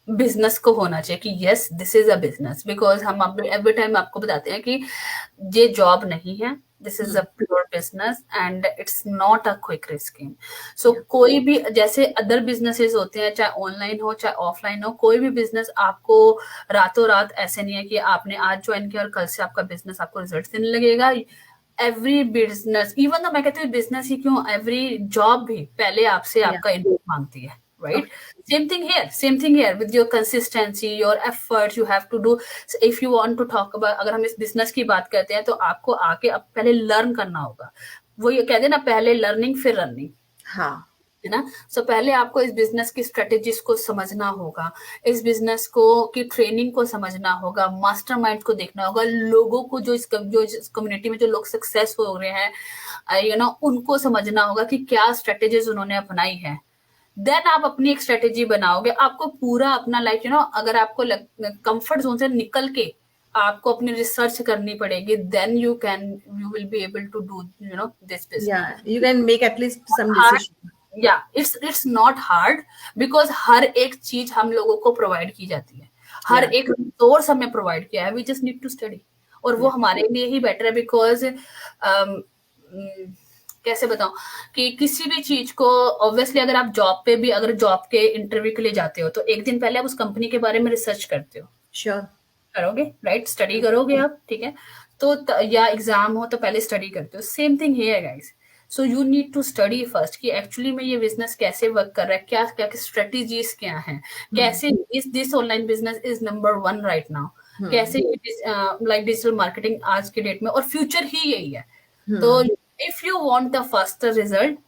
बिजनेस को होना चाहिए कि yes this is a business, because हम एवरी टाइम आपको बताते हैं कि ये जॉब नहीं है, this is a pure business and it's not a quick risking. So कोई भी जैसे अदर बिजनेसेस होते हैं, चाहे ऑनलाइन हो चाहे ऑफलाइन हो, कोई भी बिजनेस आपको रातों रात ऐसे नहीं है कि आपने आज ज्वाइन किया और कल से आपका बिजनेस आपको रिजल्ट देने लगेगा। एवरी बिजनेस, इवन तो मैं कहती हूँ बिजनेस ही क्यों, एवरी जॉब भी पहले आपसे आपका इनपुट मांगती है, right? Same thing here with your consistency, your effort you have to do. So if you want to talk about, अगर हम इस बिजनेस की बात करते हैं तो आपको आके अब पहले लर्न करना होगा। वो ये कहते हैं ना, पहले लर्निंग फिर रनिंग, हाँ, है ना? सो पहले आपको इस बिजनेस की स्ट्रेटेजीज को समझना होगा, इस बिजनेस को की ट्रेनिंग को समझना होगा, मास्टरमाइंड को देखना होगा, लोगों को जो इस कम्युनिटी में जो लोग सक्सेस हो रहे हैं यू नो उनको समझना होगा कि क्या स्ट्रेटेजीज उन्होंने अपनाई है। देन आप अपनी एक स्ट्रेटेजी बनाओगे। आपको पूरा अपना लाइफ यू नो, अगर आपको कंफर्ट जोन से निकल के आपको अपनी रिसर्च करनी पड़ेगी, then you will be able to do you know this business. yeah, you can make at least some hard, decision. Yeah it's not hard, because हर एक चीज हम लोगों को प्रोवाइड की जाती है। हर Yeah. एक रिसोर्स हमें प्रोवाइड किया है, we just need to study, और वो Yeah. हमारे लिए ही बेटर है, बिकॉज कैसे बताऊं कि किसी भी चीज को, ऑब्वियसली अगर आप जॉब पे भी, अगर जॉब के इंटरव्यू के लिए जाते हो तो एक दिन पहले आप उस कंपनी के बारे में रिसर्च करते हो, Sure. करोगे राइट, स्टडी करोगे आप, ठीक है। तो या एग्जाम हो तो पहले स्टडी करते हो, सेम थिंग है guys. So you need to study first कि एक्चुअली में ये बिजनेस कैसे वर्क कर रहा है, क्या क्या स्ट्रेटेजीज क्या हैं, Hmm. कैसे इस this online business is number one right now, Hmm. कैसे लाइक डिजिटल मार्केटिंग आज के डेट में, और फ्यूचर ही यही है। तो Hmm. If you want the faster result,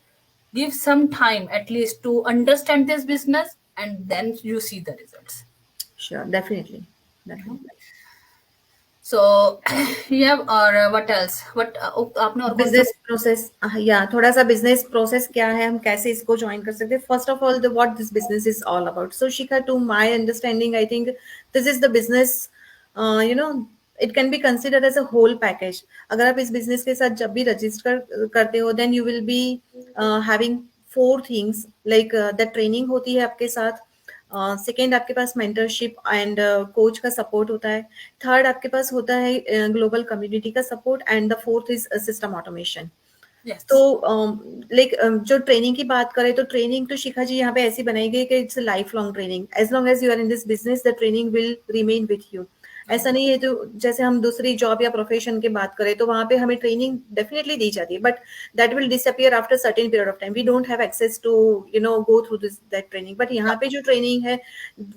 give some time at least to understand this business, and then you see the results, Sure. Definitely. you know. Definitely. So yeah, or what else, what आपने और कौन सा? Business process, या थोड़ा सा business process क्या है, हम कैसे इसको ज्वाइन कर सकते हैं। First of all, the what this business is all about. So Shikha, to my understanding, I think this is the business, you know, it can be considered as a whole package. अगर आप इस business के साथ जब भी register करते हो, then you will be having four things, like the training होती है आपके साथ, सेकेंड आपके पास मेंटरशिप एंड कोच का सपोर्ट होता है, थर्ड आपके पास होता है ग्लोबल कम्युनिटी का support, and the fourth is system automation. तो Yes. लाइक जो ट्रेनिंग की बात करें, तो ट्रेनिंग तो शिखा जी यहाँ पे ऐसी बनाई गई कि it's lifelong training. As long as you are in this business, the training will remain with you. ऐसा नहीं है, तो जैसे हम दूसरी जॉब या प्रोफेशन की बात करें तो वहां पे हमें ट्रेनिंग डेफिनेटली दी जाती है, but that will disappear after certain period of time. We don't have access to go through this that training. But यहाँ पे जो ट्रेनिंग है,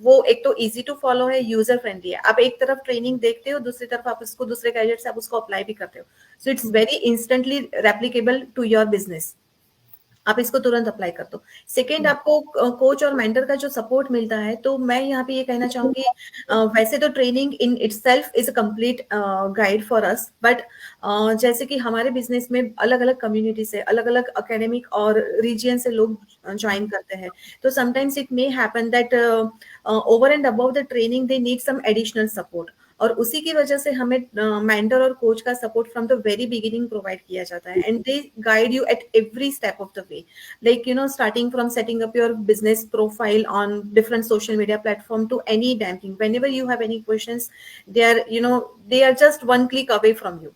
वो एक तो इजी टू फॉलो है, यूजर फ्रेंडली है। आप एक तरफ ट्रेनिंग देखते हो, दूसरी तरफ आप उसको दूसरे गैजेट से आप उसको अप्लाई भी करते हो। So it's very instantly replicable to your business. आप इसको तुरंत अप्लाई कर दो। सेकेंड, आपको कोच और मेंटर का जो सपोर्ट मिलता है, तो मैं यहाँ पे ये कहना चाहूंगी, वैसे तो training in itself is a complete guide for us, but जैसे कि हमारे बिजनेस में अलग अलग कम्युनिटी से, अलग अलग अकेडमिक और रीजियन से लोग ज्वाइन करते हैं। तो sometimes it may happen that over and above the training they need some additional support, और उसी की वजह से हमें मेंटर और कोच का support from the very beginning provide किया जाता है, and they guide you at every step of the way, like starting from setting up your business profile on different social media platform to any damn thing. Whenever you have any questions, they are they are just one click away from you.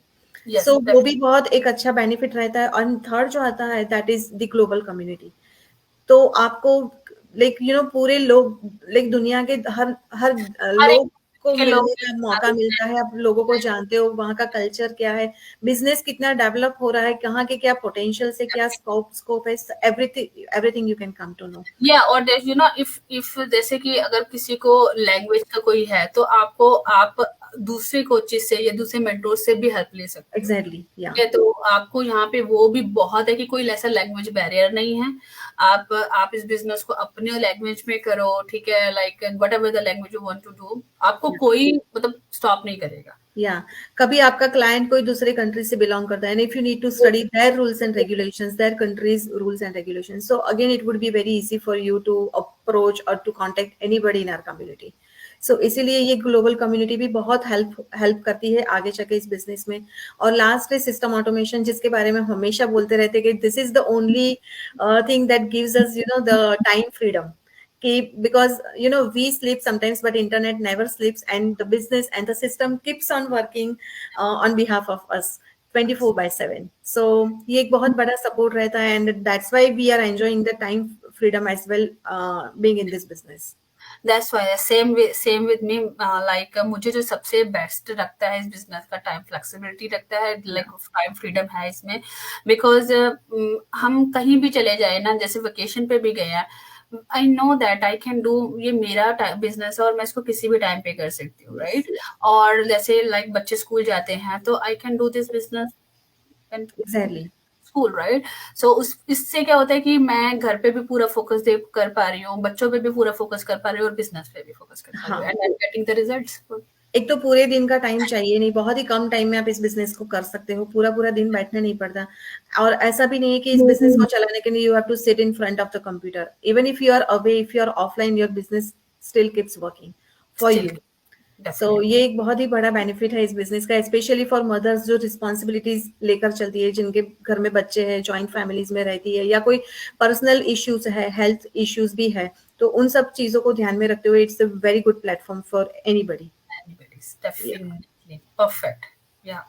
Yes, So वो definitely. भी बहुत एक अच्छा benefit रहता है। और third जो आता है, that is the global community. तो आपको लाइक पूरे लोग, लाइक दुनिया के हर हर हर एक लोग को के लोग मिलने का मौका मिलता है। आप लोगों को जानते हो, वहाँ का कल्चर क्या है, बिजनेस कितना डेवलप हो रहा है, कहाँ के क्या पोटेंशियल से क्या स्कोप है, everything everything you can come to know. Yeah, और इफ जैसे कि अगर किसी को लैंग्वेज का कोई है, तो आप दूसरे कोचेस से या दूसरे मेंटोर से भी हेल्प ले सकते हो, एग्जैक्टली, या ठीक है। तो आपको यहाँ पे वो भी बहुत है कि कोई ऐसा लैंग्वेज बैरियर नहीं है। आप इस बिजनेस को अपने लैंग्वेज में करो, ठीक है, like whatever the language you want to do, आपको कोई मतलब स्टॉप नहीं करेगा। या कभी आपका क्लाइंट कोई दूसरे कंट्री से बिलोंग करता है, and if you need to study their rules and regulations, their countries rules and regulations, so again it would be very easy for you to approach or to contact anybody in our community. So इसीलिए ये global community भी बहुत help help करती है आगे चल के इस बिजनेस में। और लास्ट है सिस्टम ऑटोमेशन, जिसके बारे में हम हमेशा बोलते रहते हैं कि this is the only thing that gives us the time freedom. Because we sleep sometimes, but internet never sleeps, and the business and the system keeps on working on behalf of us 24/7. So ये एक बहुत बड़ा support रहता है, and that's why we are enjoying the time freedom as well, being in this business. That's why same with me, like मुझे जो सबसे best लगता है इस बिजनेस का, टाइम फ्लेक्सिबिलिटी लगता है, Yeah. लाइक टाइम फ्रीडम है इसमें। बिकॉज हम कहीं भी चले जाए ना, जैसे वेकेशन पे भी गए हैं, I know that I can do, ये मेरा बिजनेस है और मैं इसको किसी भी टाइम पे कर सकती हूँ, Yes. राइट। और जैसे लाइक बच्चे स्कूल जाते हैं तो I can do this business Exactly. School, right. So उस इससे क्या होता है कि मैं घर पे भी पूरा फोकस दे कर पा रही हूँ, बच्चों पे भी पूरा फोकस कर पा रही हूँ, और बिजनेस पे भी फोकस कर पा रही हूँ, हाँ, and I am getting the results. एक तो पूरे दिन का टाइम चाहिए नहीं, बहुत ही कम टाइम में आप इस बिजनेस को कर सकते हो, पूरा पूरा दिन बैठना नहीं पड़ता। और ऐसा भी नहीं है कि इस बिजनेस को चलाने के लिए you have to sit in front of the computer. Even if you are away, if you are offline, your business still keeps working for still you. So definitely. ये एक बहुत ही बड़ा बेनिफिट है इस बिजनेस का, स्पेशली फॉर मदर्स जो responsibilities लेकर चलती है, जिनके घर में बच्चे हैं, जॉइंट फैमिलीज में रहती है, या कोई पर्सनल इश्यूज है, हेल्थ इश्यूज भी है, तो उन सब चीजों को ध्यान में रखते हुए it's a very good platform for anybody. Anybody's definitely perfect. Yeah.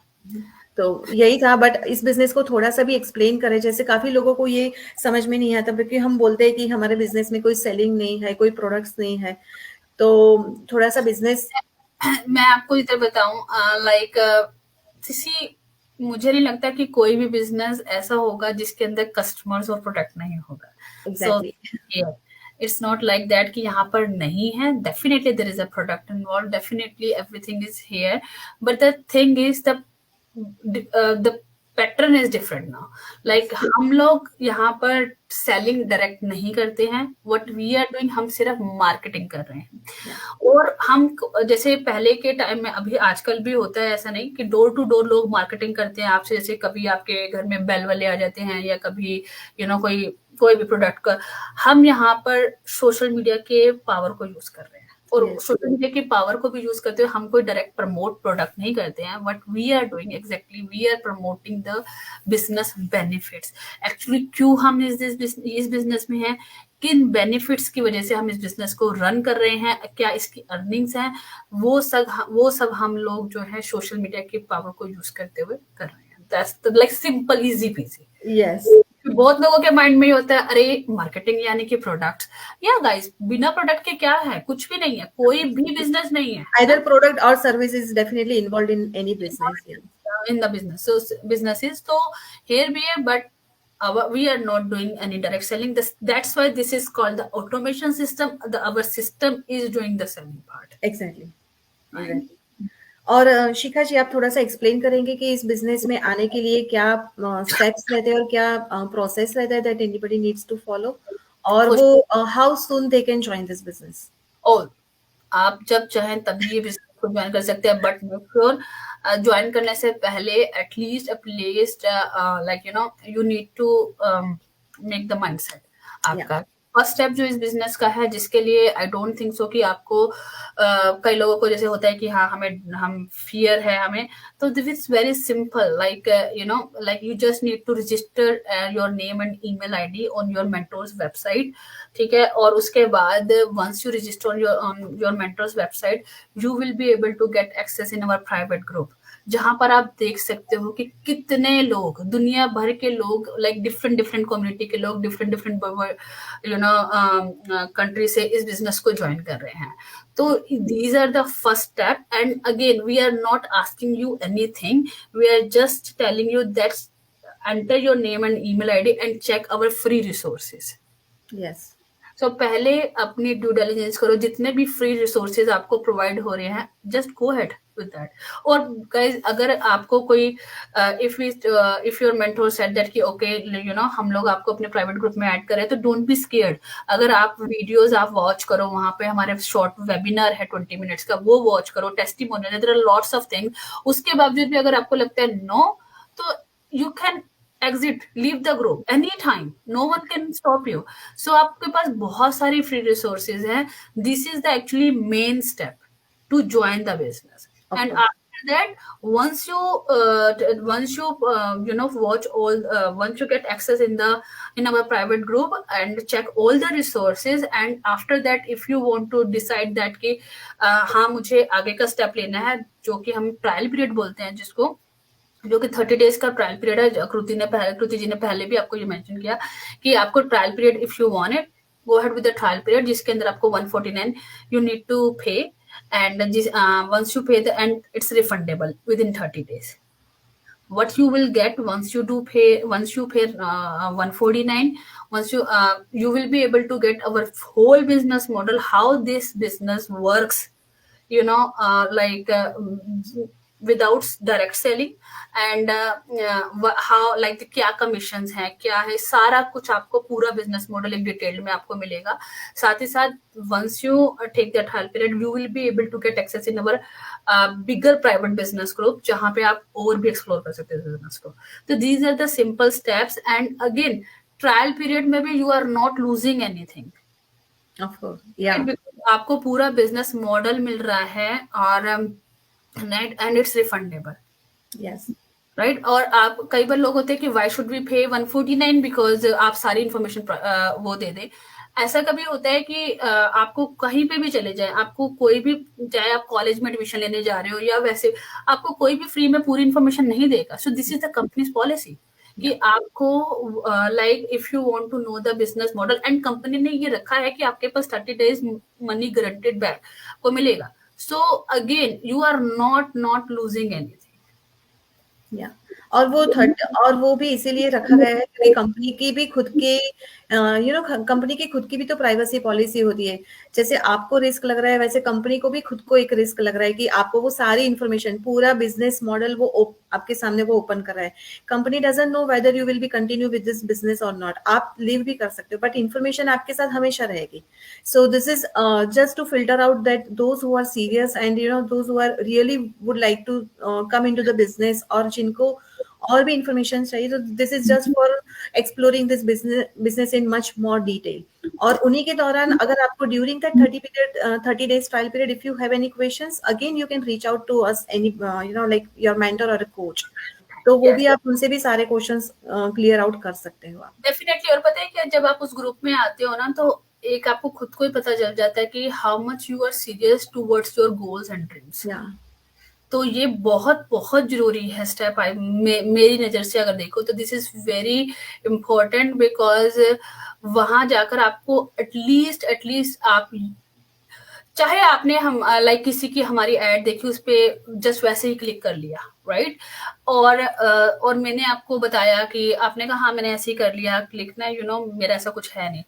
तो यही था, बट इस बिजनेस को थोड़ा सा भी एक्सप्लेन करें, जैसे काफी लोगों को ये समझ में नहीं आता, क्योंकि हम बोलते हैं कि हमारे बिजनेस में कोई सेलिंग नहीं है, कोई प्रोडक्ट्स नहीं है, तो थोड़ा सा बिजनेस. मैं आपको इधर बताऊं, लाइक किसी मुझे नहीं लगता कि कोई भी बिजनेस ऐसा होगा जिसके अंदर कस्टमर्स और प्रोडक्ट नहीं होगा. So exactly. It's not like that कि यहाँ पर नहीं है. Definitely there is a product involve, definitely everything is here, but the thing is the pattern is different now. Like हम लोग यहाँ पर सेलिंग डायरेक्ट नहीं करते हैं. व्हाट वी आर डूइंग, हम सिर्फ मार्केटिंग कर रहे हैं. और हम जैसे पहले के टाइम में, अभी आजकल भी होता है, ऐसा नहीं कि डोर टू डोर लोग मार्केटिंग करते हैं आपसे. जैसे कभी आपके घर में बेल वाले आ जाते हैं, या कभी कोई भी प्रोडक्ट का. हम यहाँ पर सोशल मीडिया के पावर को यूज कर रहे हैं, और सोशल मीडिया की पावर को भी यूज करते हुए हम कोई डायरेक्ट प्रमोट प्रोडक्ट नहीं करते हैं. What we are doing exactly, we are promoting the business benefits. Actually क्यों हम इस बिजनेस में हैं, किन बेनिफिट्स की वजह से हम इस बिजनेस को रन कर रहे हैं, क्या इसकी अर्निंग्स हैं, वो सब हम लोग जो है सोशल मीडिया की पावर को यूज करते हुए कर रहे हैं. That's like simple easy PG. Yes. बहुत लोगों के माइंड में ये होता है, अरे मार्केटिंग यानी कि प्रोडक्ट. या गाइस, बिना प्रोडक्ट के क्या है, कुछ भी नहीं है, कोई भी बिजनेस नहीं है. Either product or service is definitely involved in any business. Yeah. In the business, so businesses, so here we are, but we are not doing any direct selling. That's why this is called the automation system. Our system is doing the selling part. Exactly. Exactly. और शिखा जी, आप थोड़ा सा explain करेंगे कि इस business में आने के लिए क्या स्टेप्स रहते हैं और क्या प्रोसेस रहता है that anybody needs to follow, और वो how soon they can join this business. और आप जब चाहें तभी ये बिजनेस को ज्वाइन कर सकते हैं, बट मेक श्योर ज्वाइन करने से पहले at least like you need to make the mindset आपका. फर्स्ट स्टेप जो इस बिजनेस का है, जिसके लिए आई डोंट थिंक सो कि आपको कई लोगों को जैसे होता है कि हाँ हम फियर है हमें, तो this is very simple. Like you just need to register your name and email ID on your mentor's website. ठीक है, और उसके बाद once you register on your mentor's website, you will be able to get access in our private group, जहां पर आप देख सकते हो कि कितने लोग, दुनिया भर के लोग, लाइक डिफरेंट कम्युनिटी के लोग, डिफरेंट कंट्री से इस बिजनेस को ज्वाइन कर रहे हैं. तो these are the first step, and again we are not asking you anything, we are just telling you that enter your name and email id and check our free resources. Yes. So पहले अपनी due diligence करो, जितने भी free resources आपको provide हो रहे हैं, just go head with that. और गाइस, अगर आपको कोई if your mentor said that कि ओके हम लोग आपको अपने प्राइवेट ग्रुप में ऐड करें, तो डोंट बी स्केयर्ड. अगर आप वीडियोस आप वॉच करो, वहां पे हमारे शॉर्ट वेबिनार है 20 मिनट्स का, वो वॉच करो, testimonial, there are lots of things. उसके बावजूद भी अगर आपको लगता है नो, तो you can exit, leave the group anytime, no one can stop you. So आपके पास बहुत सारी free resources हैं. This is the actually main step to join the business. Okay. And after that, once you watch all, once you get access in our private group and check all the resources, and after that if you want to decide that कि हाँ मुझे आगे का step लेना है, जो कि हम trial period बोलते हैं, जो कि 30 डेज का ट्रायल पीरियड है. कृति जी ने पहले भी आपको ये मेंशन किया कि आपको trial period, if you want it, go ahead with the trial period, जिसके अंदर आपको 149 यू नीड टू पे, एंड वंस यू पे and it's refundable with in 30 days. What you will get once you pay 149, once you will be able to get our whole business model, how this business works, without direct selling, and how like क्या commissions हैं, क्या है, सारा कुछ आपको पूरा business model एक detail में आपको मिलेगा. साथ ही साथ once you take that trial period, you will be able to get access in our bigger private business group, जहाँ पे आप और भी एक्सप्लोर कर सकते हैं बिजनेस को. तो these are the simple steps, and again trial period में भी you are not losing anything. Of course, yeah. आपको पूरा बिजनेस मॉडल मिल रहा है, और and it's refundable. Yes. Right? और आप, कई बार लोग होते हैं कि why should we pay 149, because आप सारी इंफॉर्मेशन वो दे दें. ऐसा कभी होता है कि आपको कहीं पे भी चले जाएँ, आपको कोई भी, चाहे आप कॉलेज में एडमिशन लेने जा रहे हो या वैसे, आपको कोई भी फ्री में पूरी इन्फॉर्मेशन नहीं देगा। So this is the company's policy कि Yeah. आपको like if you want to know the business model, and company ने ये रखा है कि आपके पास 30 डेज़ मनी गारंटीड बैक को मिलेगा। So again you are not losing anything. Yeah और वो थर्ड और वो भी इसीलिए रखा गया है क्योंकि कंपनी की भी खुद के कंपनी की खुद की भी तो प्राइवेसी पॉलिसी होती है। जैसे आपको रिस्क लग रहा है वैसे कंपनी को भी खुद को एक रिस्क लग रहा है कि आपको वो सारी इन्फॉर्मेशन पूरा बिजनेस मॉडल वो आपके सामने वो ओपन कर रहा है। Company doesn't know whether you will B continue with this business or not. आप लीव भी कर सकते हो बट इन्फॉर्मेशन आपके साथ हमेशा रहेगी। So this is just to filter out that those who are serious and those who are really would like to come into the business और जिनको और भी इंफॉर्मेशन चाहिए तो this is just for exploring this business in much more detail. और उन्हीं के दौरान अगर आपको during that 30 days trial period if you have any questions again you can reach out to us any like your mentor और coach. तो वो yes, भी आप उनसे भी सारे क्वेश्चंस क्लियर आउट कर सकते हो आप। डेफिनेटली। और पता है क्या, जब आप उस ग्रुप में आते हो ना, तो एक आपको खुद को ही पता चल जाता है कि how much you are serious towards your goals and dreams. या तो ये बहुत बहुत जरूरी है स्टेप। मेरी नजर से अगर देखो तो this is very important, because वहां जाकर आपको एटलीस्ट आप, चाहे आपने हम लाइक किसी की हमारी एड देखी, उस पे जस्ट वैसे ही क्लिक कर लिया, राइट? और मैंने आपको बताया कि आपने कहा हाँ मैंने ऐसे ही कर लिया क्लिक ना, मेरा ऐसा कुछ है नहीं।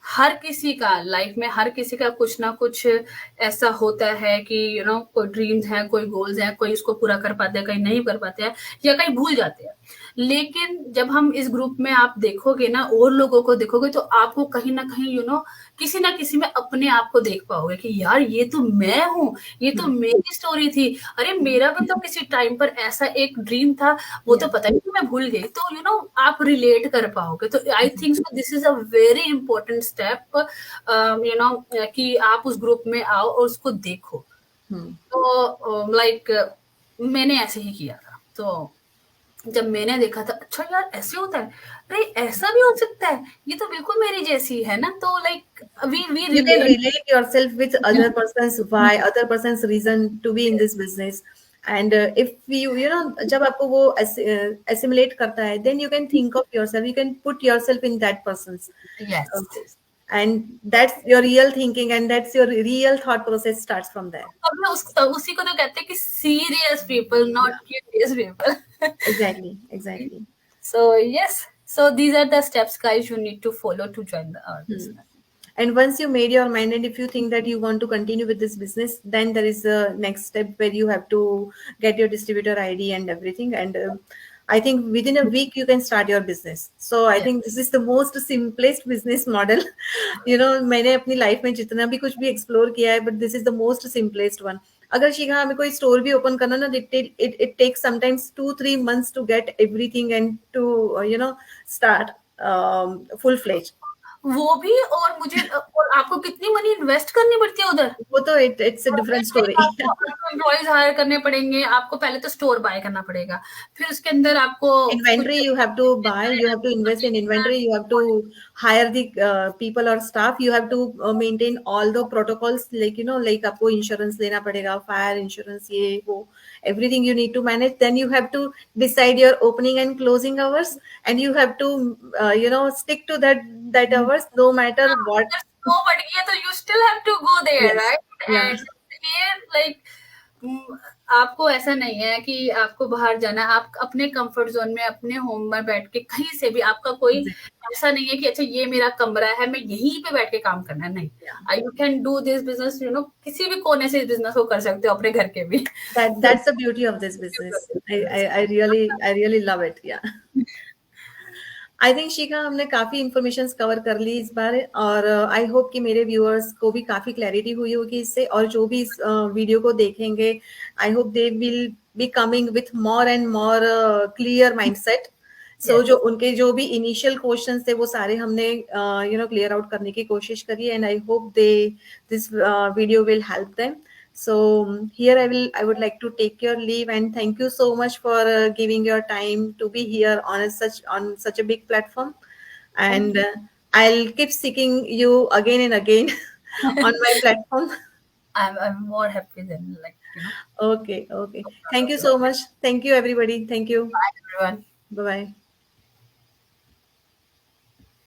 हर किसी का लाइफ में, हर किसी का कुछ ना कुछ ऐसा होता है कि कोई ड्रीम्स हैं, कोई गोल्स हैं, कोई इसको पूरा कर पाते हैं, कहीं नहीं कर पाते हैं, या कहीं भूल जाते हैं। लेकिन जब हम इस ग्रुप में आप देखोगे ना, और लोगों को देखोगे, तो आपको कहीं ना कहीं किसी ना किसी में अपने आप को देख पाओगे कि यार ये तो मैं हूँ, ये तो मेरी स्टोरी थी, अरे मेरा भी तो किसी टाइम पर ऐसा एक ड्रीम था, वो तो या पता नहीं मैं भूल गई। तो आप रिलेट कर पाओगे। तो I think so this is a very important step, कि आप उस ग्रुप में आओ और उसको देखो। तो लाइक मैंने ऐसे ही किया था। तो जब मैंने देखा था, अच्छा यार ऐसे होता है, अरे ऐसा भी हो सकता है, ये तो बिल्कुल मेरी जैसी है ना। तो like we you can relate. relate yourself with other person's why, other person's reason to be in this business. And if you जब आपको वो assimilate करता है then you can think of yourself, you can put yourself in that person's yes. and that's your real thinking and that's your real thought process starts from there. अब मैं उसी को तो कहते हैं कि serious people, not Yeah, curious people. exactly. So yes, so these are the steps, guys, you need to follow to join our Hmm. business. And once you made your mind, and if you think that you want to continue with this business, then there is a next step where you have to get your distributor ID and everything. And I think within a week you can start your business. So I Yeah. think this is the most simplest business model. मैंने अपनी life में जितना भी कुछ भी explore किया है, but this is the most simplest one. अगर शिखा हमें कोई स्टोर भी ओपन करना ना, it takes sometimes 2-3 months to get everything and to start full fledge. वो भी, और मुझे और आपको कितनी मनी इन्वेस्ट करनी पड़ती है उधर। वो तो इट्स अ और डिफरेंट फिर स्टोरी। आपको एम्प्लॉयज हायर करने पड़ेंगे, आपको पहले तो स्टोर बाय करना पड़ेगा, फिर उसके अंदर आपको कुछ Inventory you have to buy, you have to invest in inventory, you have to hire the people or staff, you have to maintain all the protocols, like like आपको insurance लेना पड़ेगा, fire insurance, ये वो everything you need to manage. Then you have to decide your opening and closing hours, and you have to stick to that hours no matter what. अगर snow बढ़ गई है तो you still have to go there, Yes, right? yeah, and ये like आपको ऐसा नहीं है कि आपको बाहर जाना है। आप अपने कंफर्ट जोन में, अपने होम में बैठ के कहीं से भी, आपका कोई exactly. ऐसा नहीं है कि अच्छा ये मेरा कमरा है, मैं यहीं पे बैठ के काम करना है, नहीं। Yeah. You can do this business, किसी भी कोने से इस बिजनेस को कर सकते हो, अपने घर के भी। That's the beauty of this business. I really love it. Yeah. I think Shikha हमने काफी इंफॉर्मेशन कवर कर ली इस बार, और आई होप कि मेरे व्यूअर्स को भी काफी क्लैरिटी हुई होगी इससे, और जो भी इस वीडियो को देखेंगे I hope they will be coming with more and more clear mindset. So Yes. जो उनके जो भी इनिशियल क्वेश्चंस थे वो सारे हमने क्लियर आउट करने की कोशिश करी, and I hope they this video will help them. So here I would like to take your leave and thank you so much for giving your time to be here on such a big platform. Thank And you. I'll keep seeking you again and again on my platform. I'm more happy than Okay, okay. to be part Thank of you your so much. Thank you, everybody. Thank you. bye everyone. Bye bye.